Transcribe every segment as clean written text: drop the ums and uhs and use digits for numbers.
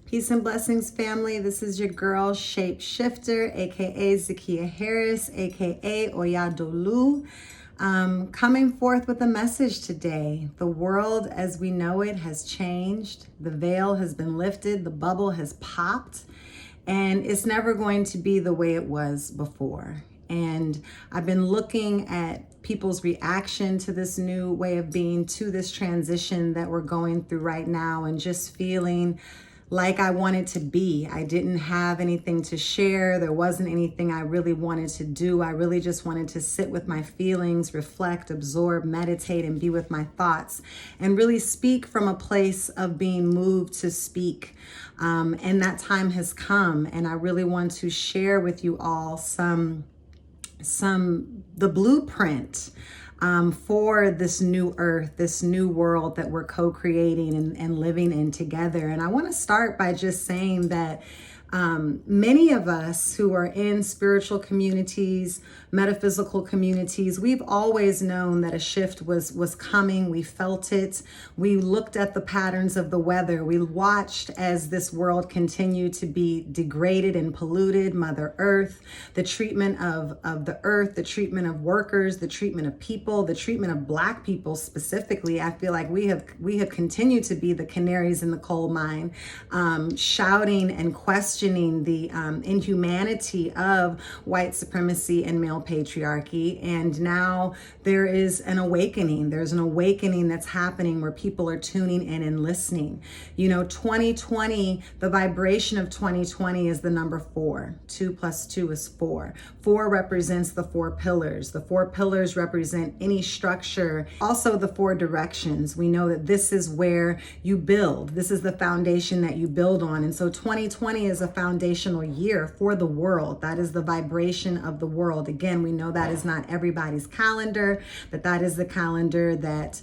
Peace and blessings, family. This is your girl, Shapeshifter, aka Zakia Harris, aka Oyadolu, coming forth with a message today. The world as we know it has changed. The veil has been lifted. The bubble has popped. And it's never going to be the way it was before. And I've been looking at people's reaction to this new way of being, to this transition that we're going through right now, and just feeling like I wanted to be. I didn't have anything to share. There wasn't anything I really wanted to do. I really just wanted to sit with my feelings, reflect, absorb, meditate, and be with my thoughts, and really speak from a place of being moved to speak. And that time has come, and I really want to share with you all the blueprint for this new earth, this new world that we're co-creating and living in together. And I want to start by just saying that many of us who are in spiritual communities, metaphysical communities, we've always known that a shift was coming. We felt it. We looked at the patterns of the weather. We watched as this world continued to be degraded and polluted. Mother Earth, the treatment of the earth, the treatment of workers, the treatment of people, the treatment of Black people specifically. I feel like we have continued to be the canaries in the coal mine, shouting and questioning the inhumanity of white supremacy and male patriarchy. And now there is an awakening. There's an awakening that's happening where people are tuning in and listening. You know, 2020, the vibration of 2020 is the number 4. 2 + 2 is 4. 4 represents the 4 pillars. The 4 pillars represent any structure. Also the 4 directions. We know that this is where you build. This is the foundation that you build on. And so 2020 is a foundational year for the world. That is the vibration of the world. Again, we know that is not everybody's calendar, but that is the calendar that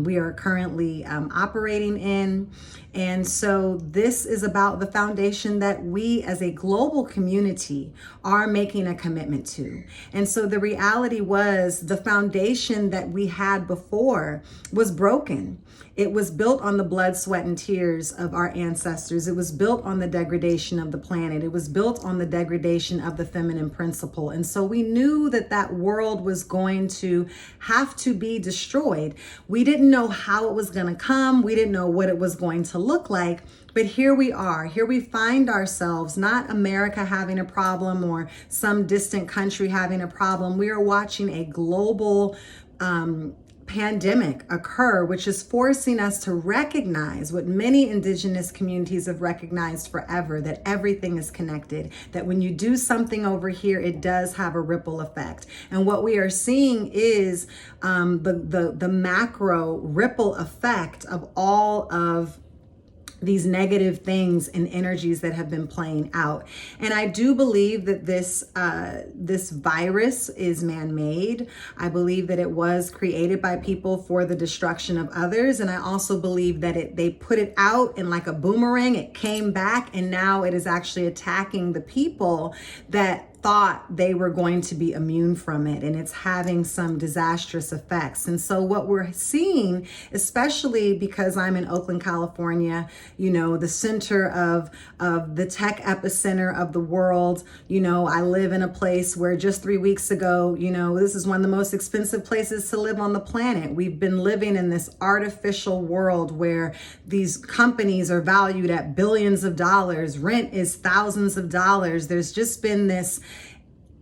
we are currently operating in. And so this is about the foundation that we as a global community are making a commitment to. And so the reality was the foundation that we had before was broken. It was built on the blood, sweat, and tears of our ancestors. It was built on the degradation of the planet. It was built on the degradation of the feminine principle. And so we knew that that world was going to have to be destroyed. We didn't know how it was going to come. We didn't know what it was going to look like. But here we are. Here we find ourselves, not America having a problem or some distant country having a problem. We are watching a global pandemic occur, which is forcing us to recognize what many indigenous communities have recognized forever, that everything is connected, that when you do something over here, it does have a ripple effect. And what we are seeing is the macro ripple effect of all of these negative things and energies that have been playing out. And I do believe that this virus is man-made. I believe that it was created by people for the destruction of others. And I also believe that they put it out and like a boomerang, it came back, and now it is actually attacking the people that thought they were going to be immune from it, and it's having some disastrous effects. And so what we're seeing, especially because I'm in Oakland, California, you know, the center of the tech epicenter of the world. You know, I live in a place where just 3 weeks ago, you know, this is one of the most expensive places to live on the planet. We've been living in this artificial world where these companies are valued at billions of dollars. Rent is thousands of dollars. There's just been this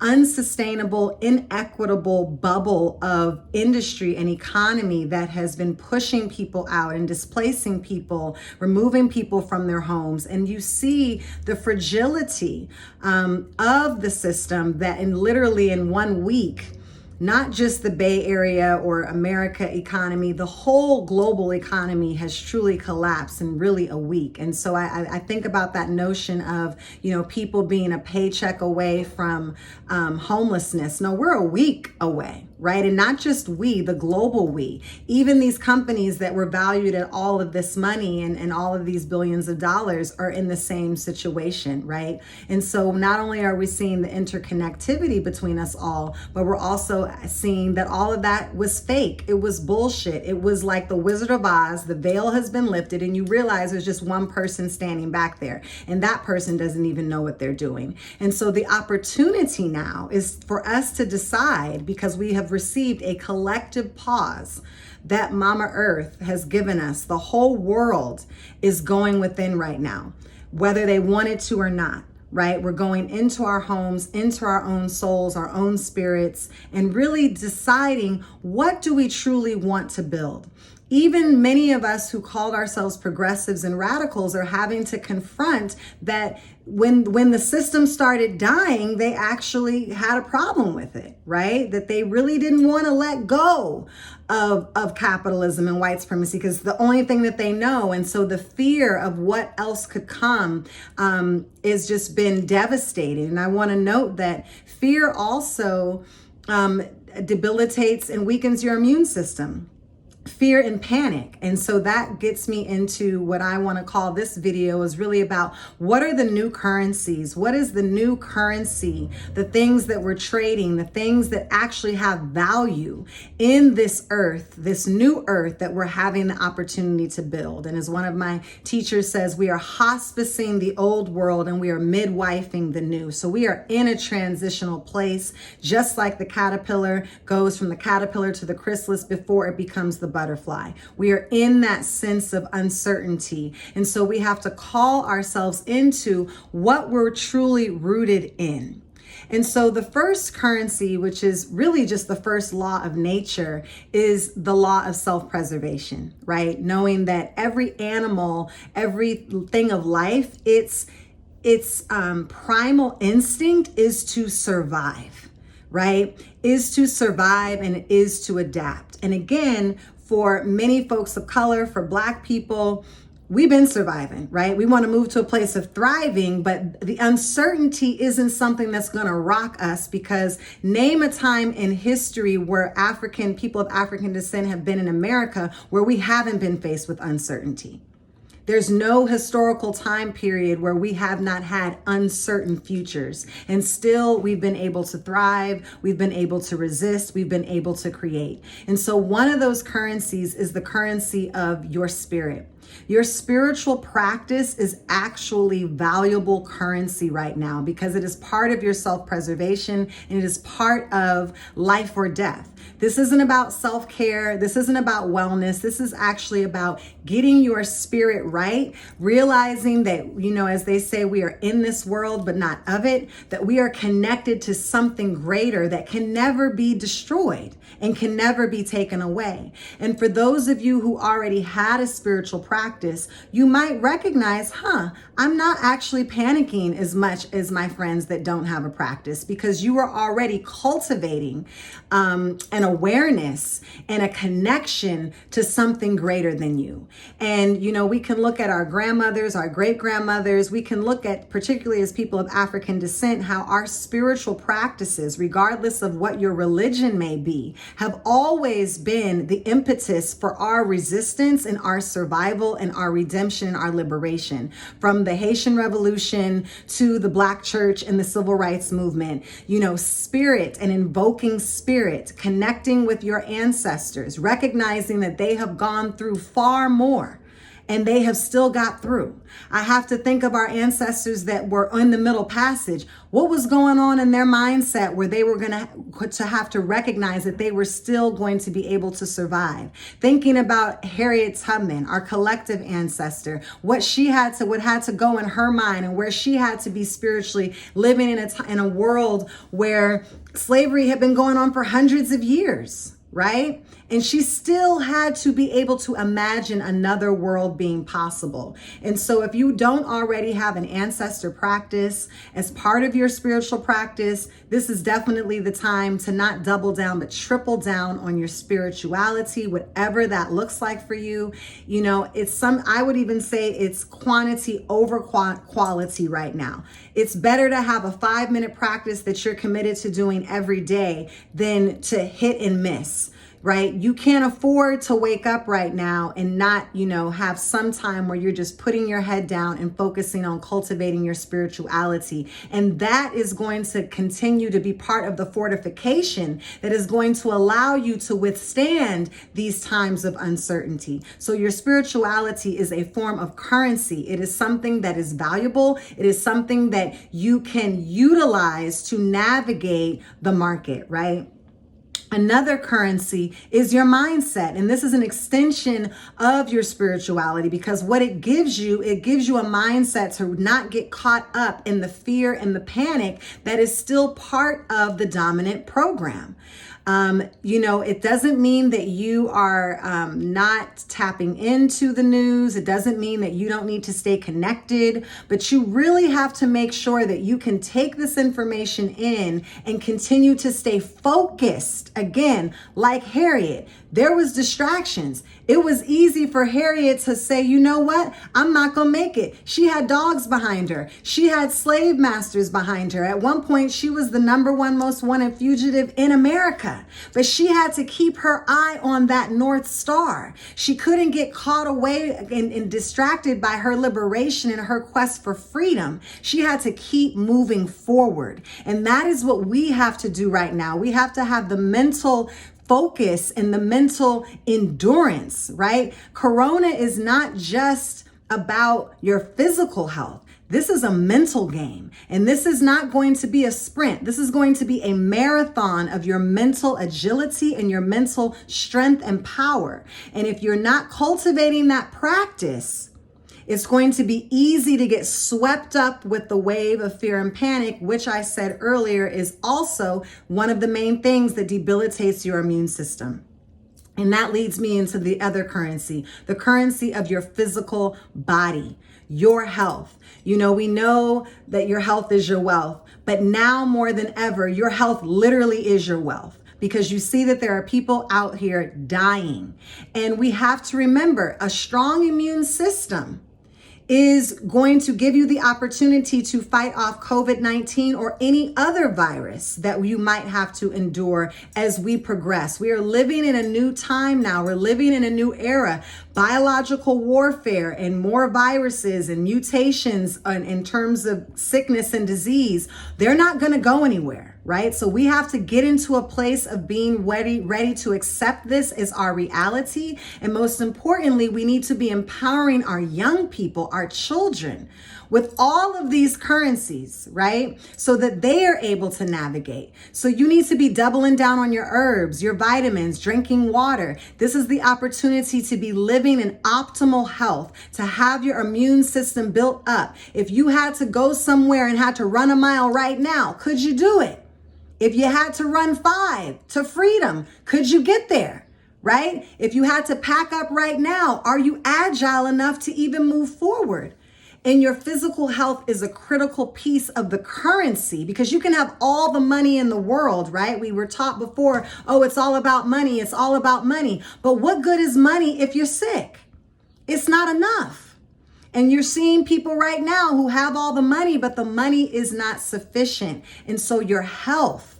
unsustainable, inequitable bubble of industry and economy that has been pushing people out and displacing people, removing people from their homes. And you see the fragility of the system that literally in 1 week, not just the Bay Area or America economy, the whole global economy has truly collapsed in really a week. And so I think about that notion of, you know, people being a paycheck away from homelessness. No, we're a week away, right? And not just we, the global we. Even these companies that were valued at all of this money and all of these billions of dollars are in the same situation, right? And so not only are we seeing the interconnectivity between us all, but we're also also seeing that all of that was fake. It was bullshit. It was like the Wizard of Oz. The veil has been lifted and you realize there's just one person standing back there, and that person doesn't even know what they're doing. And so the opportunity now is for us to decide, because we have received a collective pause that Mama Earth has given us. The whole world is going within right now, whether they wanted to or not. Right? We're going into our homes, into our own souls, our own spirits, and really deciding, what do we truly want to build? Even many of us who called ourselves progressives and radicals are having to confront that when the system started dying, they actually had a problem with it, right? That they really didn't want to let go of capitalism and white supremacy, because the only thing that they know. And so the fear of what else could come is just been devastating. And I want to note that fear also debilitates and weakens your immune system. Fear and panic. And so that gets me into what I want to call this video is really about, what are the new currencies? What is the new currency? The things that we're trading, the things that actually have value in this earth, this new earth that we're having the opportunity to build. And as one of my teachers says, we are hospicing the old world and we are midwifing the new. So we are in a transitional place, just like the caterpillar goes from the caterpillar to the chrysalis before it becomes the butterfly. We are in that sense of uncertainty. And so we have to call ourselves into what we're truly rooted in. And so the first currency, which is really just the first law of nature, is the law of self-preservation, right? Knowing that every animal, everything of life, its primal instinct is to survive, right? Is to survive and is to adapt. And again, for many folks of color, for Black people, we've been surviving, right? We want to move to a place of thriving, but the uncertainty isn't something that's going to rock us, because name a time in history where people of African descent have been in America where we haven't been faced with uncertainty. There's no historical time period where we have not had uncertain futures, and still we've been able to thrive, we've been able to resist, we've been able to create. And so one of those currencies is the currency of your spirit. Your spiritual practice is actually valuable currency right now, because it is part of your self-preservation and it is part of life or death. This isn't about self-care. This isn't about wellness. This is actually about getting your spirit right, realizing that, as they say, we are in this world, but not of it, that we are connected to something greater that can never be destroyed and can never be taken away. And for those of you who already had a spiritual practice, you might recognize, I'm not actually panicking as much as my friends that don't have a practice, because you are already cultivating an awareness and a connection to something greater than you. And, we can look at our grandmothers, our great grandmothers, we can look at, particularly as people of African descent, how our spiritual practices, regardless of what your religion may be, have always been the impetus for our resistance and our survival and our redemption and our liberation. From the Haitian Revolution to the Black church and the Civil Rights Movement, spirit and invoking spirit, connecting with your ancestors, recognizing that they have gone through far more and they have still got through. I have to think of our ancestors that were in the Middle Passage. What was going on in their mindset where they were going to have to recognize that they were still going to be able to survive? Thinking about Harriet Tubman, our collective ancestor, what had to go in her mind and where she had to be spiritually living in a world where slavery had been going on for hundreds of years, right? And she still had to be able to imagine another world being possible. And so if you don't already have an ancestor practice as part of your spiritual practice, this is definitely the time to not double down, but triple down on your spirituality, whatever that looks like for you. I would even say it's quantity over quality right now. It's better to have a 5-minute practice that you're committed to doing every day than to hit and miss. right? You can't afford to wake up right now and not, have some time where you're just putting your head down and focusing on cultivating your spirituality. And that is going to continue to be part of the fortification that is going to allow you to withstand these times of uncertainty. So your spirituality is a form of currency. It is something that is valuable. It is something that you can utilize to navigate the market, right? Another currency is your mindset. And this is an extension of your spirituality, because what it gives you a mindset to not get caught up in the fear and the panic that is still part of the dominant program. It doesn't mean that you are not tapping into the news. It doesn't mean that you don't need to stay connected, but you really have to make sure that you can take this information in and continue to stay focused. Again, like Harriet, there was distractions. It was easy for Harriet to say, you know what? I'm not going to make it. She had dogs behind her. She had slave masters behind her. At one point, she was the #1 most wanted fugitive in America. But she had to keep her eye on that North Star. She couldn't get caught away and distracted by her liberation and her quest for freedom. She had to keep moving forward. And that is what we have to do right now. We have to have the mental focus and the mental endurance, right? Corona is not just about your physical health. This is a mental game, and this is not going to be a sprint. This is going to be a marathon of your mental agility and your mental strength and power. And if you're not cultivating that practice, it's going to be easy to get swept up with the wave of fear and panic, which I said earlier is also one of the main things that debilitates your immune system. And that leads me into the other currency, the currency of your physical body, your health. We know that your health is your wealth, but now more than ever, your health literally is your wealth. Because you see that there are people out here dying. And we have to remember, a strong immune system is going to give you the opportunity to fight off COVID-19 or any other virus that you might have to endure as we progress. We are living in a new time now. We're living in a new era. Biological warfare and more viruses and mutations in terms of sickness and disease, they're not going to go anywhere, right? So we have to get into a place of being ready to accept this as our reality. And most importantly, we need to be empowering our young people, our children, with all of these currencies, right? So that they are able to navigate. So you need to be doubling down on your herbs, your vitamins, drinking water. This is the opportunity to be living in optimal health, to have your immune system built up. If you had to go somewhere and had to run a mile right now, could you do it? If you had to run 5 to freedom, could you get there? Right? If you had to pack up right now, are you agile enough to even move forward? And your physical health is a critical piece of the currency, because you can have all the money in the world, right? We were taught before, oh, it's all about money. It's all about money. But what good is money if you're sick? It's not enough. And you're seeing people right now who have all the money, but the money is not sufficient. And so your health,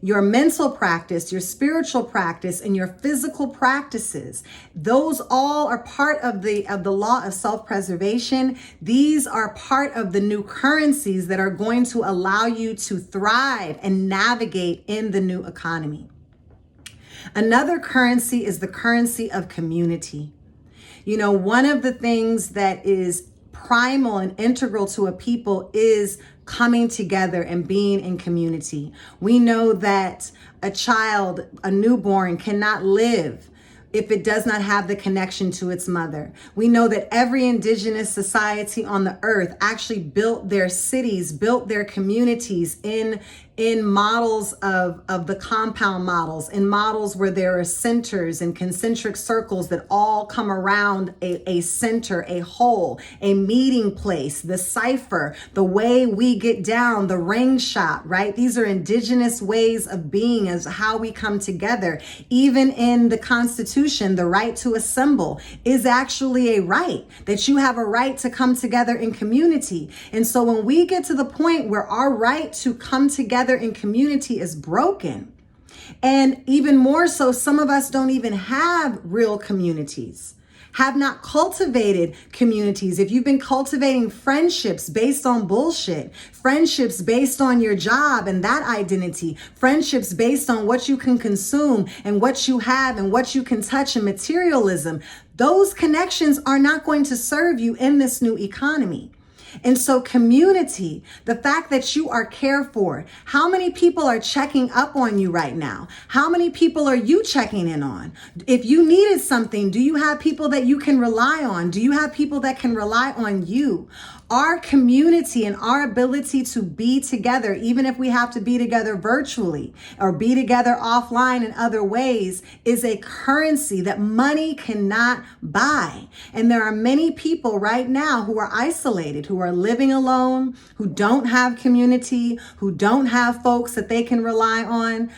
your mental practice, your spiritual practice, and your physical practices, those all are part of the law of self-preservation. These are part of the new currencies that are going to allow you to thrive and navigate in the new economy. Another currency is the currency of community. One of the things that is primal and integral to a people is coming together and being in community. We know that a child, a newborn, cannot live if it does not have the connection to its mother. We know that every indigenous society on the earth actually built their cities, built their communities in models of the compound models, in models where there are centers and concentric circles that all come around a center, a whole, a meeting place, the cipher, the way we get down, the ring shot, right? These are indigenous ways of being, as how we come together. Even in the Constitution, the right to assemble is actually a right, that you have a right to come together in community. And so when we get to the point where our right to come together in community is broken, And even more so, some of us don't even have real communities, have not cultivated communities. If you've been cultivating friendships based on bullshit, friendships based on your job and that identity, friendships based on what you can consume and what you have and what you can touch and materialism, those connections are not going to serve you in this new economy. And so community, the fact that you are cared for, how many people are checking up on you right now? How many people are you checking in on? If you needed something, do you have people that you can rely on? Do you have people that can rely on you? Our community and our ability to be together, even if we have to be together virtually or be together offline in other ways, is a currency that money cannot buy. And there are many people right now who are isolated, who are living alone, who don't have community, who don't have folks that they can rely on.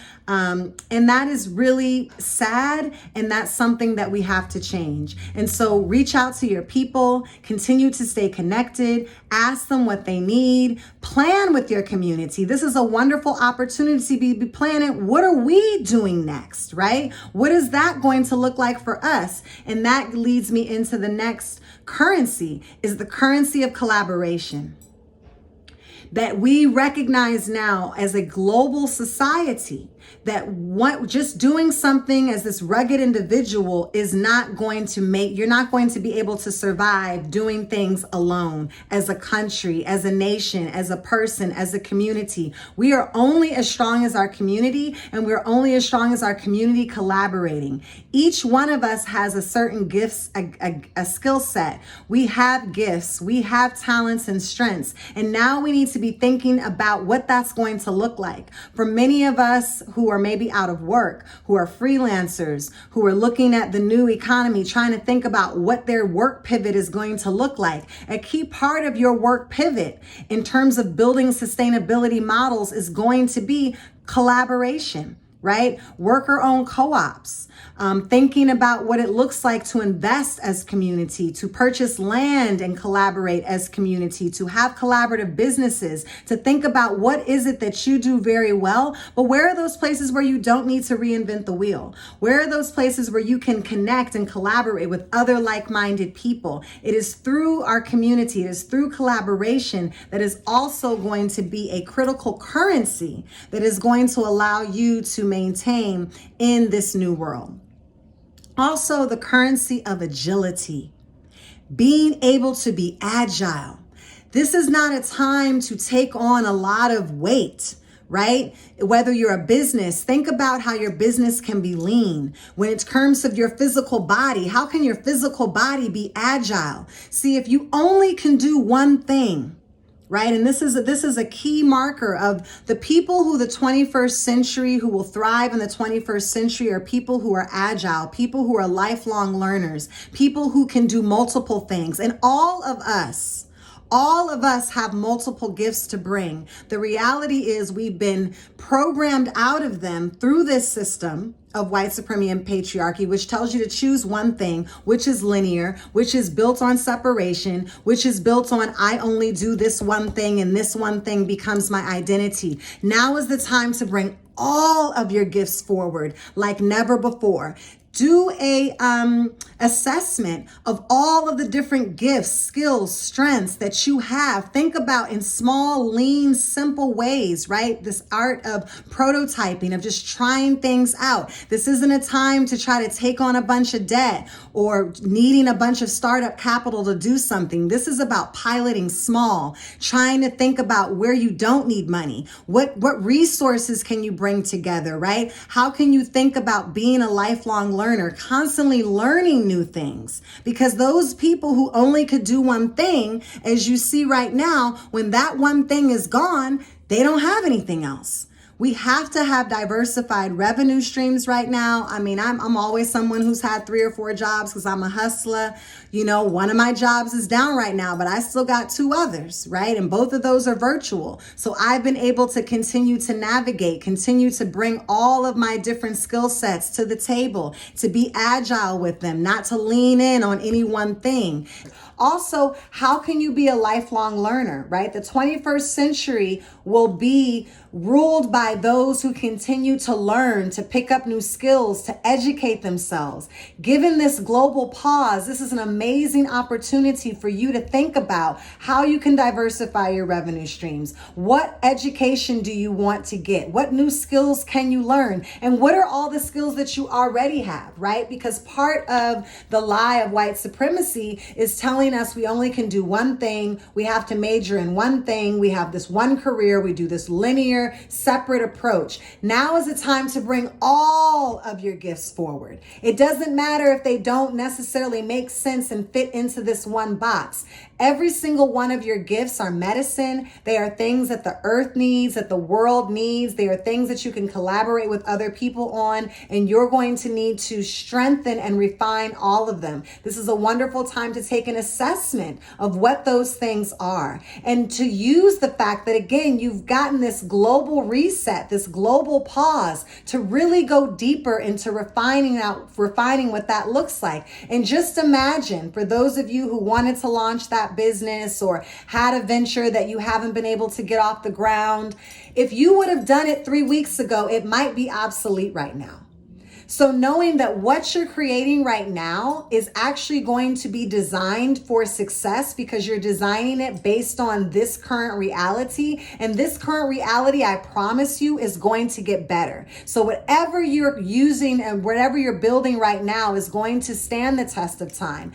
And that is really sad. And that's something that we have to change. And so reach out to your people, continue to stay connected, ask them what they need, plan with your community. This is a wonderful opportunity to be planning. What are we doing next, right? What is that going to look like for us? And that leads me into the next currency, is the currency of collaboration. That we recognize now as a global society that just doing something as this rugged individual is not going to you're not going to be able to survive doing things alone as a country, as a nation, as a person, as a community. We are only as strong as our community, and we're only as strong as our community collaborating. Each one of us has a certain gifts, a skill set. We have gifts, we have talents and strengths, and now we need to be thinking about what that's going to look like. For many of us who are maybe out of work, who are freelancers, who are looking at the new economy, trying to think about what their work pivot is going to look like. A key part of your work pivot in terms of building sustainability models is going to be collaboration, right? Worker-owned co-ops, thinking about what it looks like to invest as community, to purchase land and collaborate as community, to have collaborative businesses, to think about what is it that you do very well, but where are those places where you don't need to reinvent the wheel? Where are those places where you can connect and collaborate with other like-minded people? It is through our community, it is through collaboration that is also going to be a critical currency that is going to allow you to maintain in this new world. Also, the currency of agility, being able to be agile. This is not a time to take on a lot of weight, right? Whether you're a business, think about how your business can be lean. When it terms of your physical body, how can your physical body be agile? See, if you only can do one thing, right? And this is a key marker of the people who the 21st century, who will thrive in the 21st century, are people who are agile, people who are lifelong learners, people who can do multiple things. And all of us have multiple gifts to bring. The reality is we've been programmed out of them through this system of white supremacy and patriarchy, which tells you to choose one thing, which is linear, which is built on separation, which is built on I only do this one thing and this one thing becomes my identity. Now is the time to bring all of your gifts forward like never before. Do a assessment of all of the different gifts, skills, strengths that you have. Think about in small, lean, simple ways, right? This art of prototyping, of just trying things out. This isn't a time to try to take on a bunch of debt or needing a bunch of startup capital to do something. This is about piloting small, trying to think about where you don't need money. What resources can you bring together, right? How can you think about being a lifelong learner, constantly learning new things? Because those people who only could do one thing, as you see right now, when that one thing is gone, they don't have anything else. We have to have diversified revenue streams right now. I mean, I'm always someone who's had 3 or 4 jobs because I'm a hustler. You know, one of my jobs is down right now, but I still got 2 others, right? And both of those are virtual. So I've been able to continue to navigate, continue to bring all of my different skill sets to the table, to be agile with them, not to lean in on any one thing. Also, how can you be a lifelong learner, right? The 21st century will be ruled by by those who continue to learn, to pick up new skills, to educate themselves. Given this global pause, this is an amazing opportunity for you to think about how you can diversify your revenue streams. What education do you want to get? What new skills can you learn? And what are all the skills that you already have, right? Because part of the lie of white supremacy is telling us we only can do one thing. We have to major in one thing. We have this one career. We do this linear, separate approach. Now is the time to bring all of your gifts forward. It doesn't matter if they don't necessarily make sense and fit into this one box. Every single one of your gifts are medicine. They are things that the earth needs, that the world needs. They are things that you can collaborate with other people on, and you're going to need to strengthen and refine all of them. This is a wonderful time to take an assessment of what those things are, and to use the fact that, again, you've gotten this global reset, this global pause, to really go deeper into refining what that looks like. And just imagine, for those of you who wanted to launch that business or had a venture that you haven't been able to get off the ground, if you would have done it 3 weeks ago, it might be obsolete right now. So knowing that what you're creating right now is actually going to be designed for success because you're designing it based on this current reality. And this current reality, I promise you, is going to get better. So whatever you're using and whatever you're building right now is going to stand the test of time.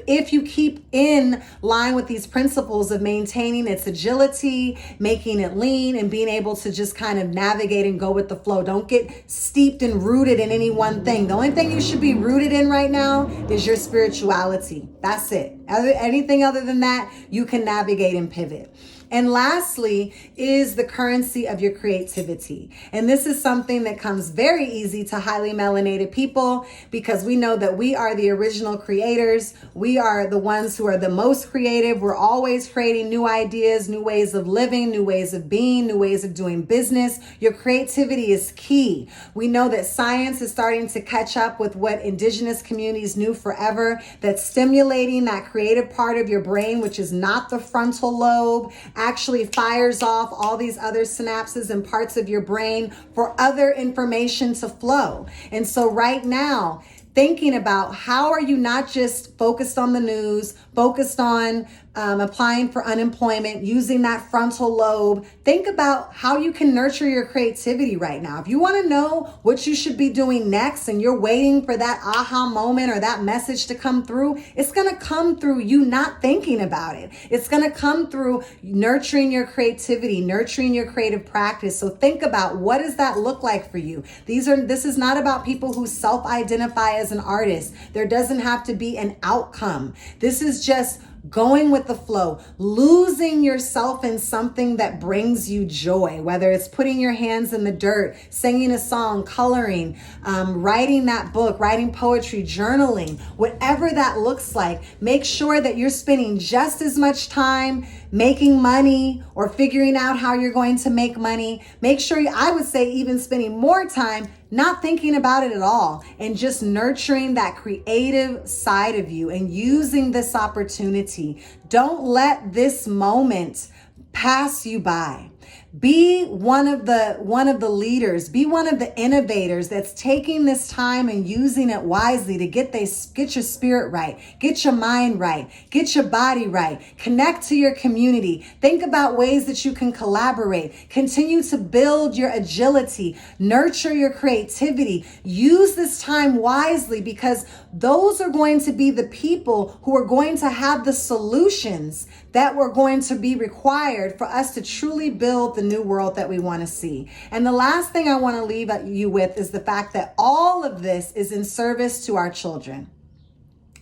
If you keep in line with these principles of maintaining its agility, making it lean, and being able to just kind of navigate and go with the flow. Don't get steeped and rooted in any one thing. The only thing you should be rooted in right now is your spirituality. That's it. Anything other than that, you can navigate and pivot. And lastly is the currency of your creativity. And this is something that comes very easy to highly melanated people because we know that we are the original creators. We are the ones who are the most creative. We're always creating new ideas, new ways of living, new ways of being, new ways of doing business. Your creativity is key. We know that science is starting to catch up with what indigenous communities knew forever, that stimulating that creative part of your brain, which is not the frontal lobe, actually fires off all these other synapses and parts of your brain for other information to flow. And so right now, thinking about how are you not just focused on the news, focused on applying for unemployment, using that frontal lobe. Think about how you can nurture your creativity right now. If you want to know what you should be doing next and you're waiting for that aha moment or that message to come through, it's going to come through you not thinking about it. It's going to come through nurturing your creativity, nurturing your creative practice. So think about, what does that look like for you? This is not about people who self-identify as an artist. There doesn't have to be an outcome. This is just going with the flow, losing yourself in something that brings you joy, whether it's putting your hands in the dirt, singing a song, coloring, writing that book, writing poetry, journaling, whatever that looks like. Make sure that you're spending just as much time making money or figuring out how you're going to make money. Make sure, I would say, even spending more time not thinking about it at all and just nurturing that creative side of you and using this opportunity. Don't let this moment pass you by. Be one of the leaders, be one of the innovators that's taking this time and using it wisely to get your spirit right, get your mind right, get your body right, connect to your community. Think about ways that you can collaborate, continue to build your agility, nurture your creativity. Use this time wisely because those are going to be the people who are going to have the solutions that were going to be required for us to truly build the new world that we want to see. And the last thing I want to leave you with is the fact that all of this is in service to our children.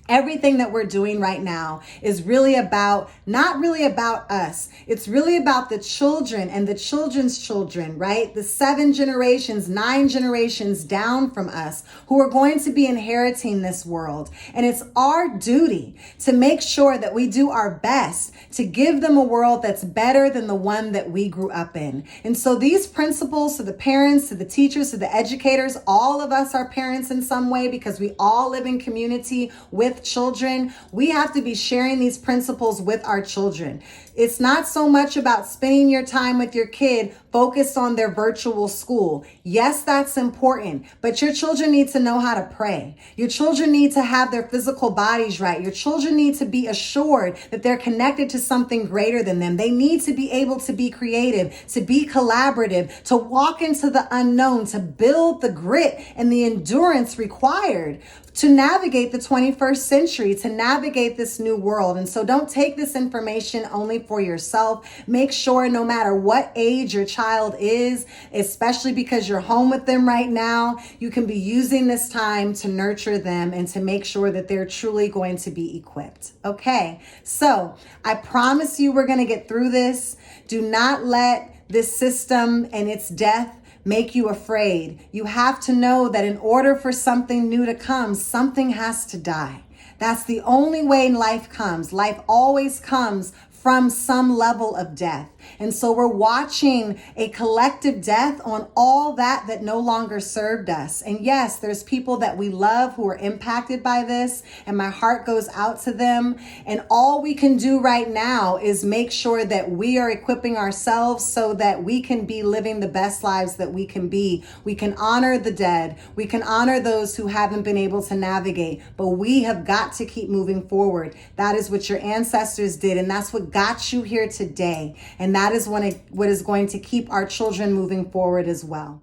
Everything that we're doing right now is really not really about us. It's really about the children and the children's children, right? The 7 generations, 9 generations down from us who are going to be inheriting this world. And it's our duty to make sure that we do our best to give them a world that's better than the one that we grew up in. And so these principles, to the parents, to the teachers, to the educators, all of us are parents in some way because we all live in community with with children, we have to be sharing these principles with our children. It's not so much about spending your time with your kid focused on their virtual school. Yes, that's important, but your children need to know how to pray. Your children need to have their physical bodies right. Your children need to be assured that they're connected to something greater than them. They need to be able to be creative, to be collaborative, to walk into the unknown, to build the grit and the endurance required to navigate the 21st century, to navigate this new world. And so don't take this information only for yourself. Make sure no matter what age your child is, especially because you're home with them right now, you can be using this time to nurture them and to make sure that they're truly going to be equipped. Okay, so I promise you we're going to get through this. Do not let this system and its death make you afraid. You have to know that in order for something new to come, something has to die. That's the only way life comes. Life always comes from some level of death. And so we're watching a collective death on all that no longer served us. And yes, there's people that we love who are impacted by this, and my heart goes out to them. And all we can do right now is make sure that we are equipping ourselves so that we can be living the best lives that we can be. We can honor the dead. We can honor those who haven't been able to navigate, but we have got to keep moving forward. That is what your ancestors did, and that's what got you here today. And that is what is going to keep our children moving forward as well.